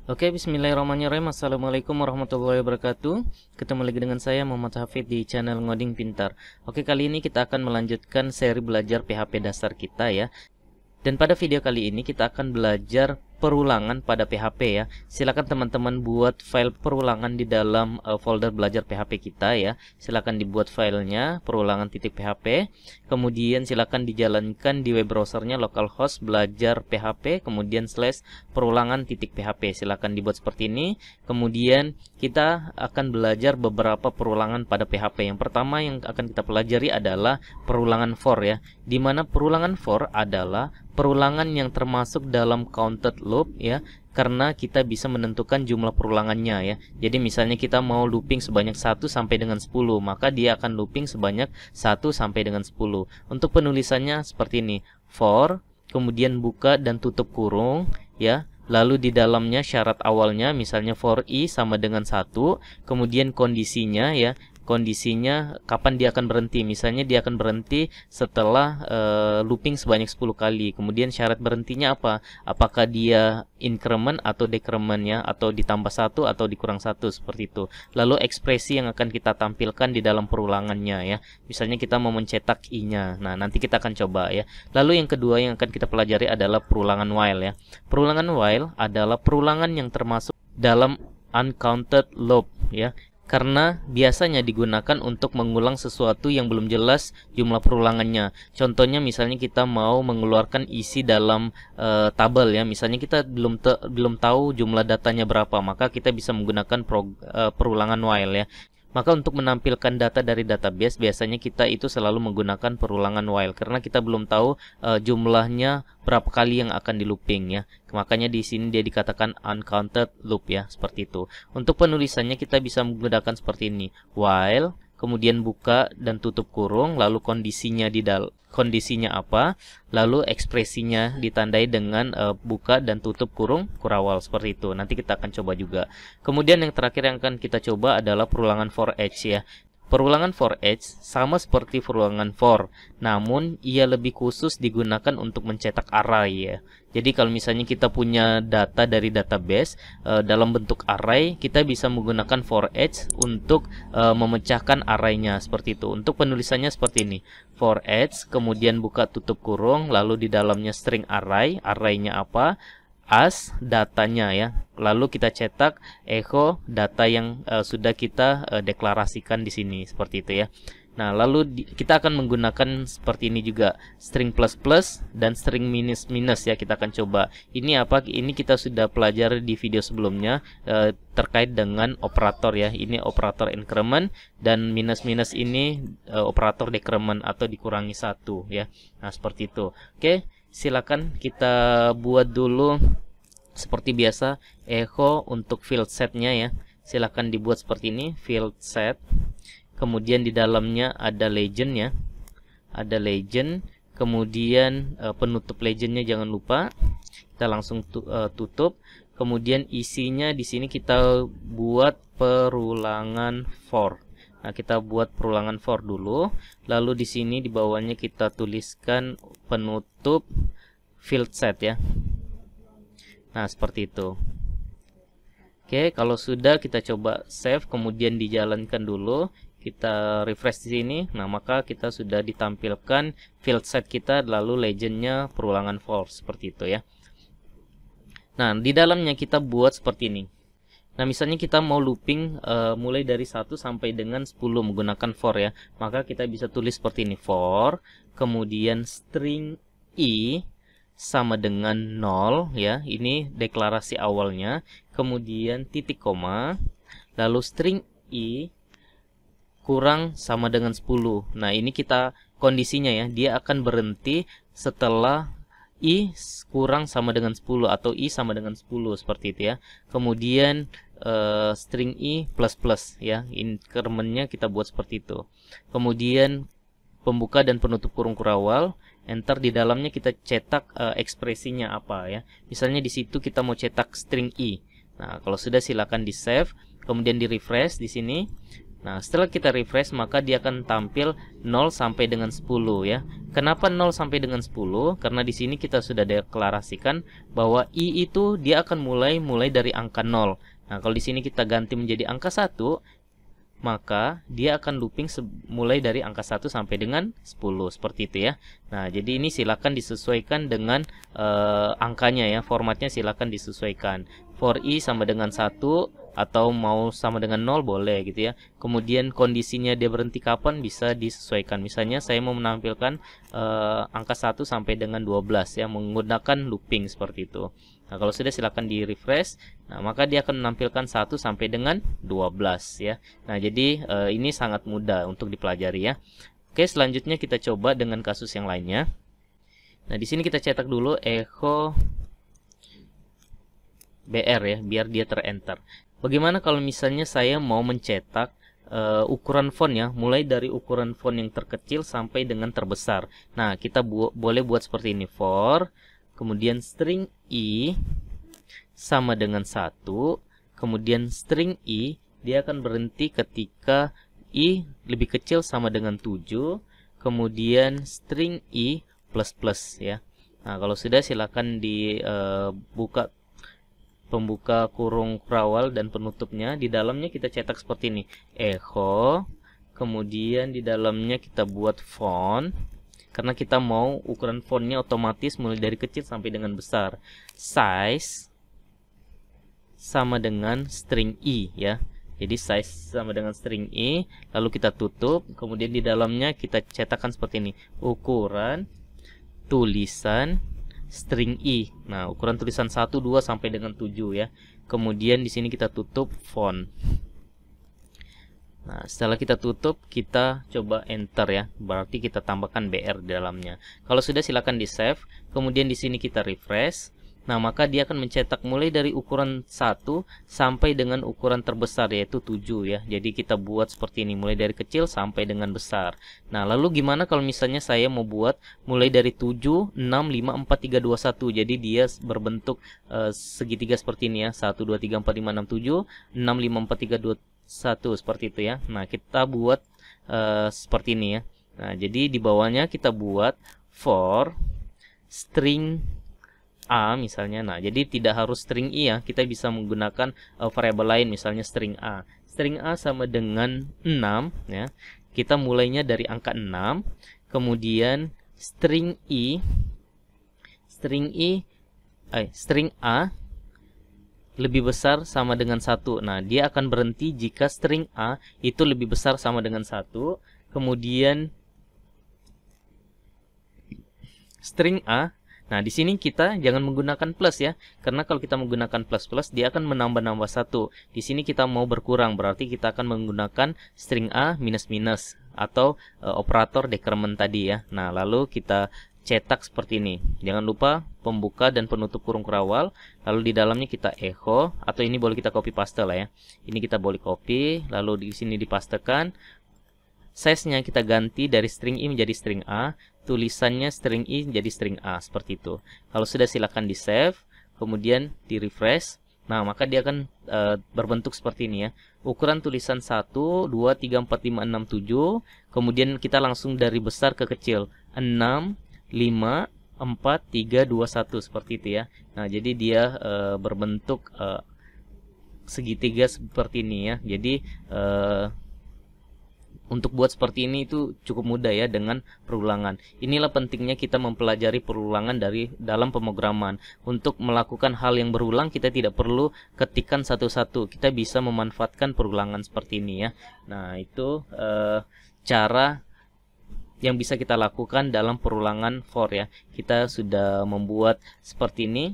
Oke, bismillahirrahmanirrahim. Assalamualaikum warahmatullahi wabarakatuh. Ketemu lagi dengan saya Muhammad Hafid di channel Ngoding Pintar. Oke, kali ini kita akan melanjutkan seri belajar PHP dasar kita ya. Dan pada video kali ini kita akan belajar perulangan pada PHP ya. Silakan teman-teman buat file perulangan di dalam folder belajar PHP kita ya. Silakan dibuat filenya perulangan.php. Kemudian silakan dijalankan di web browsernya localhost belajar PHP kemudian /perulangan.php. Silakan dibuat seperti ini. Kemudian kita akan belajar beberapa perulangan pada PHP. Yang pertama yang akan kita pelajari adalah perulangan for ya. Di mana perulangan for adalah perulangan yang termasuk dalam counted loop ya, karena kita bisa menentukan jumlah perulangannya ya. Jadi misalnya kita mau looping sebanyak 1 sampai dengan 10, maka dia akan looping sebanyak 1 sampai dengan 10. Untuk penulisannya seperti ini. For, kemudian buka dan tutup kurung ya. Lalu di dalamnya syarat awalnya misalnya for i sama dengan 1, kemudian kondisinya ya. Kondisinya kapan dia akan berhenti, misalnya dia akan berhenti setelah looping sebanyak 10 kali. Kemudian syarat berhentinya apa, apakah dia increment atau decrement ya, atau ditambah 1 atau dikurang 1 seperti itu. Lalu ekspresi yang akan kita tampilkan di dalam perulangannya ya, misalnya kita mau mencetak i nya. Nah nanti kita akan coba ya. Lalu yang kedua yang akan kita pelajari adalah perulangan while ya. Perulangan while adalah perulangan yang termasuk dalam uncounted loop ya, karena biasanya digunakan untuk mengulang sesuatu yang belum jelas jumlah perulangannya. Contohnya misalnya kita mau mengeluarkan isi dalam tabel ya, misalnya kita belum tahu jumlah datanya berapa, maka kita bisa menggunakan perulangan while ya. Maka untuk menampilkan data dari database biasanya kita itu selalu menggunakan perulangan while karena kita belum tahu jumlahnya berapa kali yang akan di looping ya. Makanya di sini dia dikatakan uncounted loop ya, seperti itu. Untuk penulisannya kita bisa menggunakan seperti ini. While, kemudian buka dan tutup kurung, lalu kondisinya apa, lalu ekspresinya ditandai dengan buka dan tutup kurung kurawal seperti itu. Nanti kita akan coba juga. Kemudian yang terakhir yang akan kita coba adalah perulangan for each ya. Perulangan for each sama seperti perulangan for, namun ia lebih khusus digunakan untuk mencetak array ya. Jadi kalau misalnya kita punya data dari database dalam bentuk array, kita bisa menggunakan for each untuk memecahkan arraynya seperti itu. Untuk penulisannya seperti ini. For each, kemudian buka tutup kurung, lalu di dalamnya string array, arraynya apa? As datanya ya, lalu kita cetak echo data yang sudah kita deklarasikan di sini seperti itu ya. Nah lalu kita akan menggunakan seperti ini juga, string plus plus dan string minus minus ya. Kita akan coba ini apa, ini kita sudah pelajari di video sebelumnya terkait dengan operator ya. Ini operator increment dan minus minus ini operator decrement atau dikurangi 1 ya. Nah seperti itu. Oke, silakan kita buat dulu seperti biasa echo untuk field setnya ya. Silakan dibuat seperti ini, field set. Kemudian di dalamnya ada legend ya, ada legend. Kemudian penutup legendnya jangan lupa, kita langsung tutup. Kemudian isinya di sini kita buat perulangan for. Nah, kita buat perulangan for dulu. Lalu di sini di bawahnya kita tuliskan penutup field set ya. Nah, seperti itu. Oke, kalau sudah kita coba save, kemudian dijalankan dulu. Kita refresh di sini. Nah, maka kita sudah ditampilkan field set kita, lalu legendnya perulangan for seperti itu ya. Nah, di dalamnya kita buat seperti ini. Nah, misalnya kita mau looping mulai dari 1 sampai dengan 10 menggunakan for ya. Maka kita bisa tulis seperti ini, for, kemudian string i sama dengan 0 ya. Ini deklarasi awalnya. Kemudian titik koma, lalu string i kurang sama dengan 10. Nah, ini kita kondisinya ya. Dia akan berhenti setelah i kurang sama dengan 10 atau i sama dengan 10 seperti itu ya. Kemudian string i plus plus ya, incrementnya kita buat seperti itu. Kemudian pembuka dan penutup kurung kurawal, enter. Di dalamnya kita cetak ekspresinya apa ya. Misalnya di situ kita mau cetak string i. Nah, kalau sudah silakan di save, kemudian di refresh di sini. Nah, setelah kita refresh maka dia akan tampil 0 sampai dengan 10 ya. Kenapa 0 sampai dengan 10? Karena di sini kita sudah deklarasikan bahwa i itu dia akan mulai dari angka 0. Nah, kalau di sini kita ganti menjadi angka 1, maka dia akan looping mulai dari angka 1 sampai dengan 10 seperti itu ya. Nah, jadi ini silakan disesuaikan dengan angkanya ya. Formatnya silakan disesuaikan. For i sama dengan 1 atau mau sama dengan 0 boleh gitu ya. Kemudian kondisinya dia berhenti kapan bisa disesuaikan. Misalnya saya mau menampilkan angka 1 sampai dengan 12 ya, menggunakan looping seperti itu. Nah, kalau sudah silakan di refresh. Nah, maka dia akan menampilkan 1 sampai dengan 12 ya. Nah, jadi ini sangat mudah untuk dipelajari ya. Oke, selanjutnya kita coba dengan kasus yang lainnya. Nah, di sini kita cetak dulu echo BR ya, biar dia terenter. Bagaimana kalau misalnya saya mau mencetak ukuran font ya, mulai dari ukuran font yang terkecil sampai dengan terbesar. Nah, kita boleh buat seperti ini. For, kemudian string i sama dengan 1, kemudian string i dia akan berhenti ketika i lebih kecil sama dengan 7, kemudian string i plus plus ya. Nah, kalau sudah silakan dibuka pembuka kurung kurawal dan penutupnya. Di dalamnya kita cetak seperti ini, echo, kemudian di dalamnya kita buat font, karena kita mau ukuran fontnya otomatis mulai dari kecil sampai dengan besar. Size sama dengan string i ya. Jadi size sama dengan string i, lalu kita tutup, kemudian di dalamnya kita cetakkan seperti ini, ukuran tulisan string i. Nah, ukuran tulisan 1, 2 sampai dengan 7 ya. Kemudian di sini kita tutup font. Nah, setelah kita tutup, kita coba enter ya. Berarti kita tambahkan BR di dalamnya. Kalau sudah silakan di save. Kemudian di sini kita refresh. Nah, maka dia akan mencetak mulai dari ukuran 1 sampai dengan ukuran terbesar yaitu 7 ya. Jadi kita buat seperti ini, mulai dari kecil sampai dengan besar. Nah, lalu gimana kalau misalnya saya mau buat mulai dari 7, 6, 5, 4, 3, 2, 1. Jadi dia berbentuk segitiga seperti ini ya. 1, 2, 3, 4, 5, 6, 7, 6, 5, 4, 3, 2, 1 seperti itu ya. Nah, kita buat seperti ini ya. Nah, jadi di bawahnya kita buat for string A misalnya. Nah, jadi tidak harus string i ya. Kita bisa menggunakan variabel lain misalnya string A. String A sama dengan 6 ya. Kita mulainya dari angka 6. Kemudian string A lebih besar sama dengan 1. Nah, dia akan berhenti jika string A itu lebih besar sama dengan 1. Kemudian string A. Nah, di sini kita jangan menggunakan plus ya. Karena kalau kita menggunakan plus dia akan menambah-nambah 1. Di sini kita mau berkurang, berarti kita akan menggunakan string A minus atau operator decrement tadi ya. Nah, lalu kita cetak seperti ini. Jangan lupa pembuka dan penutup kurung kurawal. Lalu di dalamnya kita echo, atau ini boleh kita copy paste lah ya. Ini kita boleh copy, lalu di sini dipastekan. Size-nya kita ganti dari string i menjadi string A, tulisannya string i menjadi string A, seperti itu. Kalau sudah silakan di save, kemudian di refresh. Nah, maka dia akan berbentuk seperti ini ya. Ukuran tulisan 1, 2, 3, 4, 5, 6, 7. Kemudian kita langsung dari besar ke kecil. 6, 5, 4, 3, 2, 1 seperti itu ya. Nah, jadi dia berbentuk segitiga seperti ini ya. Jadi untuk buat seperti ini itu cukup mudah ya dengan perulangan. Inilah pentingnya kita mempelajari perulangan dalam pemrograman. Untuk melakukan hal yang berulang kita tidak perlu ketikkan satu-satu. Kita bisa memanfaatkan perulangan seperti ini ya. Nah, itu cara yang bisa kita lakukan dalam perulangan for ya. Kita sudah membuat seperti ini.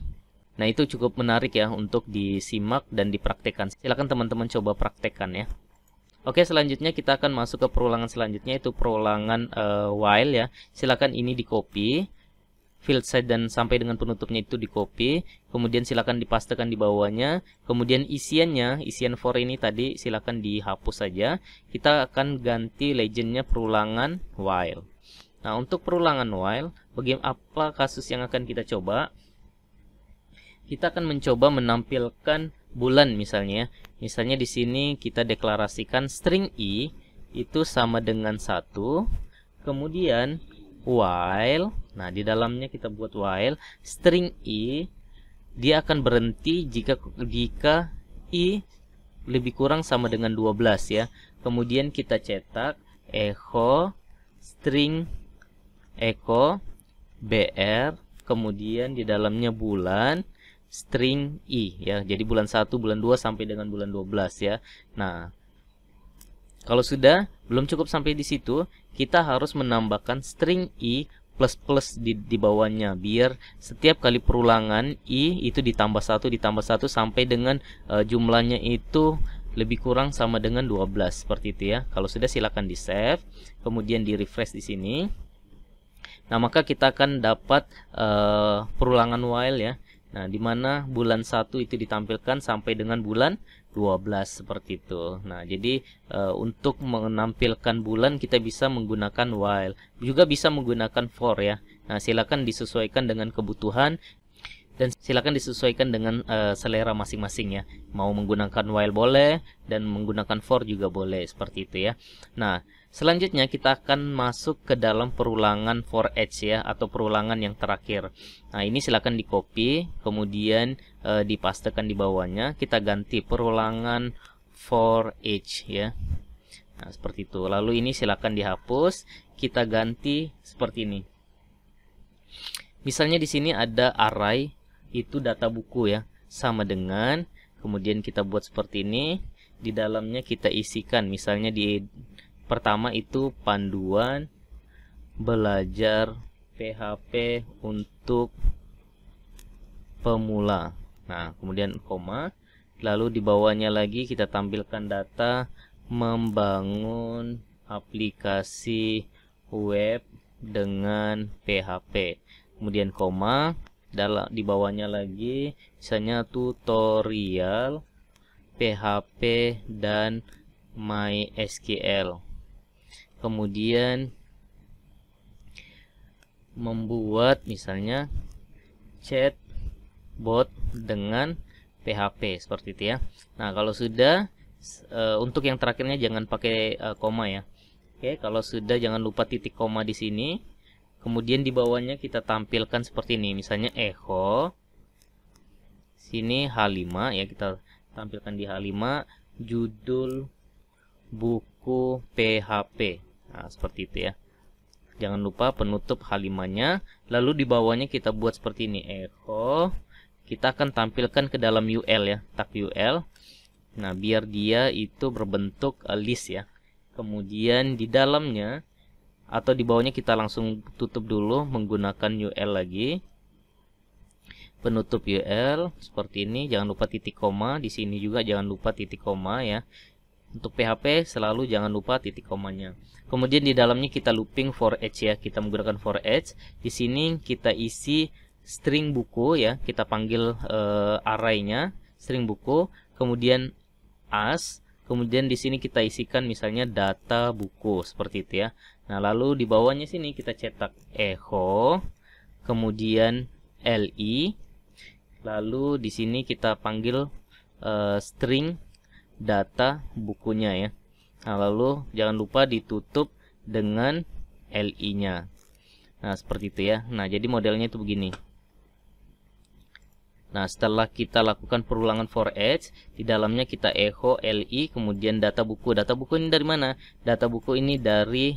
Nah, itu cukup menarik ya untuk disimak dan dipraktekkan. Silakan teman-teman coba praktekkan ya. Oke, selanjutnya kita akan masuk ke perulangan selanjutnya, itu perulangan while ya. Silakan ini di copy, field size dan sampai dengan penutupnya itu di copy, kemudian silakan dipastekan di bawahnya, kemudian isian for ini tadi silakan dihapus saja. Kita akan ganti legendnya perulangan while. Nah, untuk perulangan while, bagaimana kasus yang akan kita coba? Kita akan mencoba menampilkan bulan misalnya. Misalnya di sini kita deklarasikan string i itu sama dengan 1. Kemudian while, nah di dalamnya kita buat while string i dia akan berhenti jika i lebih kurang sama dengan 12 ya. Kemudian kita cetak echo string echo br, kemudian di dalamnya bulan string i ya. Jadi bulan 1, bulan 2 sampai dengan bulan 12 ya. Nah, kalau sudah belum cukup sampai di situ, kita harus menambahkan string i plus di bawahnya, biar setiap kali perulangan i itu ditambah 1 sampai dengan jumlahnya itu lebih kurang sama dengan 12 seperti itu ya. Kalau sudah silakan di save, kemudian di refresh di sini. Nah, maka kita akan dapat perulangan while ya. Nah, di mana bulan 1 itu ditampilkan sampai dengan bulan 12 seperti itu. Nah, jadi untuk menampilkan bulan kita bisa menggunakan while, juga bisa menggunakan for ya. Nah, silakan disesuaikan dengan kebutuhan dan silakan disesuaikan dengan selera masing-masing ya. Mau menggunakan while boleh dan menggunakan for juga boleh seperti itu ya. Nah, selanjutnya kita akan masuk ke dalam perulangan for each ya, atau perulangan yang terakhir. Nah, ini silakan di copy, kemudian dipastekan di bawahnya. Kita ganti perulangan for each ya. Nah, seperti itu. Lalu ini silakan dihapus, kita ganti seperti ini. Misalnya di sini ada array itu data buku ya, sama dengan, kemudian kita buat seperti ini. Di dalamnya kita isikan, misalnya di pertama itu panduan belajar PHP untuk pemula. Nah, kemudian koma, lalu di bawahnya lagi kita tampilkan data membangun aplikasi web dengan PHP. Kemudian koma, di bawahnya lagi misalnya tutorial PHP dan MySQL. Kemudian membuat misalnya chatbot dengan PHP seperti itu ya. Nah, kalau sudah untuk yang terakhirnya jangan pakai koma ya. Oke, kalau sudah jangan lupa titik koma di sini. Kemudian di bawahnya kita tampilkan seperti ini, misalnya echo sini H5 ya, kita tampilkan di H5 judul buku PHP. Nah, seperti itu ya. Jangan lupa penutup H5-nya. Lalu di bawahnya kita buat seperti ini, echo. Kita akan tampilkan ke dalam UL ya, tag UL. Nah, biar dia itu berbentuk list ya. Kemudian di dalamnya atau di bawahnya kita langsung tutup dulu menggunakan UL lagi. Penutup UL seperti ini, jangan lupa titik koma. Di sini juga jangan lupa titik koma ya. Untuk PHP selalu jangan lupa titik komanya. Kemudian di dalamnya kita looping for each ya. Kita menggunakan for each. Di sini kita isi string buku ya. Kita panggil array-nya string buku. Kemudian as. Kemudian di sini kita isikan misalnya data buku seperti itu ya. Nah, lalu di bawahnya sini kita cetak echo, kemudian li. Lalu di sini kita panggil string data bukunya ya. Nah, lalu jangan lupa ditutup dengan li-nya. Nah, seperti itu ya. Nah, jadi modelnya itu begini. Nah, setelah kita lakukan perulangan for each, di dalamnya kita echo li, kemudian data buku. Data buku ini dari mana? Data buku ini dari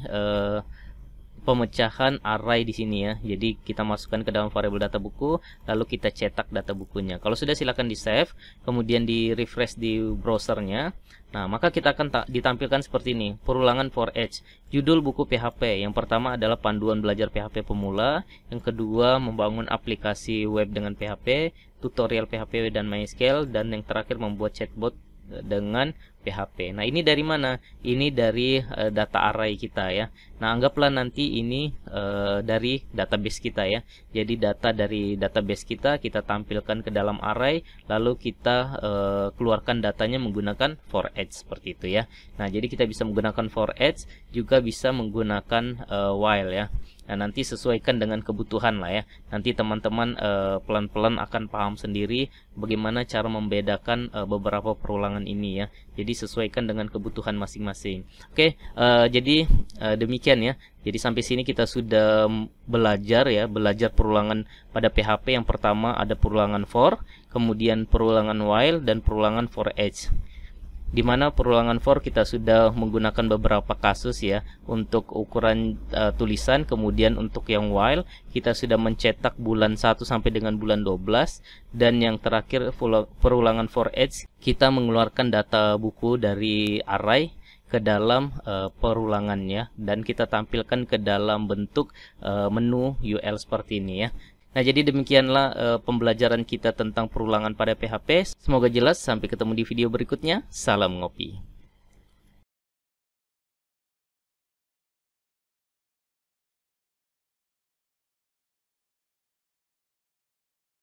pemecahan array di sini ya. Jadi kita masukkan ke dalam variabel data buku, lalu kita cetak data bukunya. Kalau sudah silakan di save, kemudian di refresh di browsernya. Nah, maka kita akan ditampilkan seperti ini, perulangan for each. Judul buku PHP. Yang pertama adalah panduan belajar PHP pemula. Yang kedua, membangun aplikasi web dengan PHP, tutorial PHP dan MySQL, dan yang terakhir membuat chatbot dengan PHP. Nah, ini dari mana? Ini dari data array kita ya. Nah, anggaplah nanti ini dari database kita ya. Jadi data dari database kita tampilkan ke dalam array, lalu kita keluarkan datanya menggunakan for each seperti itu ya. Nah, jadi kita bisa menggunakan for each, juga bisa menggunakan while ya. Nah, nanti sesuaikan dengan kebutuhan lah ya. Nanti teman-teman pelan-pelan akan paham sendiri bagaimana cara membedakan beberapa perulangan ini ya. Jadi sesuaikan dengan kebutuhan masing-masing. Oke, jadi demikian ya. Jadi sampai sini kita sudah belajar ya, belajar perulangan pada PHP. Yang pertama ada perulangan for, kemudian perulangan while, dan perulangan for each. Di mana perulangan for kita sudah menggunakan beberapa kasus ya untuk ukuran tulisan, kemudian untuk yang while kita sudah mencetak bulan 1 sampai dengan bulan 12, dan yang terakhir perulangan for each kita mengeluarkan data buku dari array ke dalam perulangannya, dan kita tampilkan ke dalam bentuk menu UL seperti ini ya. Nah, jadi demikianlah pembelajaran kita tentang perulangan pada PHP. Semoga jelas. Sampai ketemu di video berikutnya. Salam ngopi.